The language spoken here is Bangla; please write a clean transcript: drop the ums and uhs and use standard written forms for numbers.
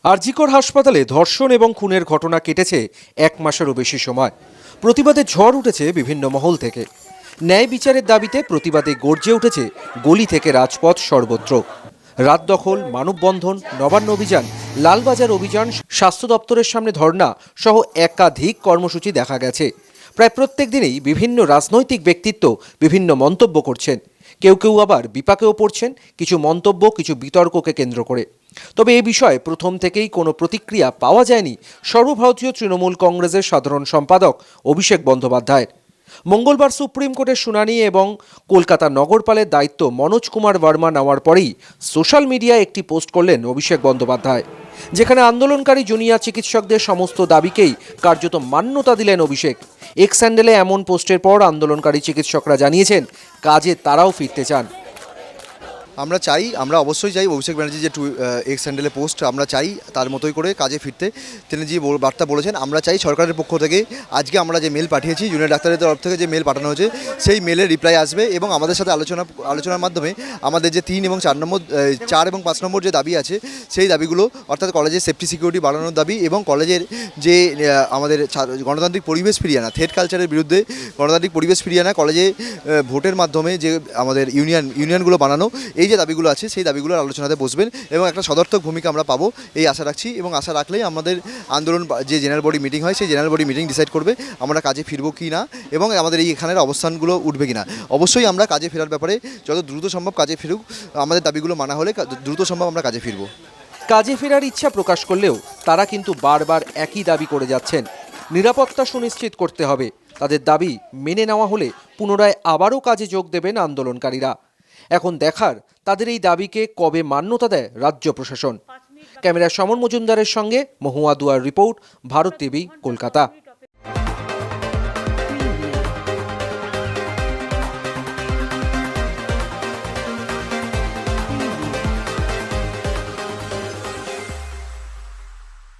আরজিকর হাসপাতালে ধর্ষণ এবং খুনের ঘটনা কেটেছে 1 মাসেরও বেশি সময়। প্রতিবাদে ঝড় উঠেছে বিভিন্ন মহল থেকে। ন্যায় বিচারের দাবিতে প্রতিবাদে গর্জে উঠেছে গলি থেকে রাজপথ সর্বত্র। রাত দখল, মানববন্ধন, নবান্ন অভিযান, লালবাজার অভিযান, স্বাস্থ্য দপ্তরের সামনে ধর্ণা সহ একাধিক কর্মসূচি দেখা গেছে। প্রায় প্রত্যেক দিনেই বিভিন্ন রাজনৈতিক ব্যক্তিত্ব বিভিন্ন মন্তব্য করছেন। কেউ কেউ আবার বিপাকেও পড়ছেন, কিছু মন্তব্য কিছু বিতর্ককে কেন্দ্র করে। তবে এ বিষয়ে প্রথম থেকেই কোনো প্রতিক্রিয়া পাওয়া যায়নি সর্বভারতীয় তৃণমূল কংগ্রেসের সাধারণ সম্পাদক অভিষেক বন্দ্যোপাধ্যায়ের। মঙ্গলবার সুপ্রিম কোর্টের শুনানি এবং কলকাতা নগরপালের দায়িত্ব মনোজ কুমার বর্মা নেওয়ার পরেই সোশ্যাল মিডিয়ায় একটি পোস্ট করলেন অভিষেক বন্দ্যোপাধ্যায়, যেখানে আন্দোলনকারী জুনিয়র চিকিৎসকদের সমস্ত দাবিকেই কার্যত মান্যতা দিলেন অভিষেক। এক্স হ্যান্ডেলে এমন পোস্টের পর আন্দোলনকারী চিকিৎসকরা জানিয়েছেন কাজে তারাও ফিরতে চান। আমরা অবশ্যই চাই অভিষেক ব্যানার্জি যে এক্স হ্যান্ডেলে পোস্ট, আমরা চাই তার মতোই করে কাজে ফিরতে। তিনি যে বার্তা বলেছেন, আমরা চাই সরকারের পক্ষ থেকে আজকে আমরা যে মেল পাঠিয়েছি জুনিয়র ডাক্তারের তরফ থেকে যে মেল পাঠানো হয়েছে সেই মেলের রিপ্লাই আসবে এবং আমাদের সাথে আলোচনার মাধ্যমে আমাদের যে 3 এবং 4 এবং 5 নম্বর যে দাবি আছে সেই দাবিগুলো, অর্থাৎ কলেজের সেফটি সিকিউরিটি বাড়ানোর দাবি এবং কলেজের যে আমাদের গণতান্ত্রিক পরিবেশ ফিরিয়ে আনা, থ্রেড কালচারের বিরুদ্ধে গণতান্ত্রিক পরিবেশ ফিরিয়ে আনা, কলেজে ভোটের মাধ্যমে যে আমাদের ইউনিয়নগুলো বানানো, এই যে দাবিগুলো আছে সেই দাবিগুলোর আলোচনাতে বসবেন এবং একটা সদর্থক ভূমিকা আমরা পাবো এই আশা রাখছি। এবং আশা রাখলেই আমাদের আন্দোলন যে জেনারেল বডি মিটিং হয় সেই জেনারেল বডি মিটিং ডিসাইড করবে আমরা কাজে ফিরবো কি না এবং আমাদের এখানের অবস্থানগুলো উঠবে কি না। অবশ্যই আমরা কাজে ফেরার ব্যাপারে যত দ্রুত সম্ভব কাজে ফিরুক, আমাদের দাবিগুলো মানা হলে দ্রুত সম্ভব আমরা কাজে ফিরবো। কাজে ফেরার ইচ্ছা প্রকাশ করলেও তারা কিন্তু বারবার একই দাবি করে যাচ্ছেন। নিরাপত্তা সুনিশ্চিত করতে হবে। তাদের দাবি মেনে নেওয়া হলে পুনরায় আবারও কাজে যোগ দেবেন আন্দোলনকারীরা। এখন দেখার তাদের এই দাবিকে কবে মান্যতা দেয় রাজ্য প্রশাসন। ক্যামেরায় সমর মজুমদারের সঙ্গে মহুয়া দুয়ার রিপোর্ট, ভারত টিভি, কলকাতা।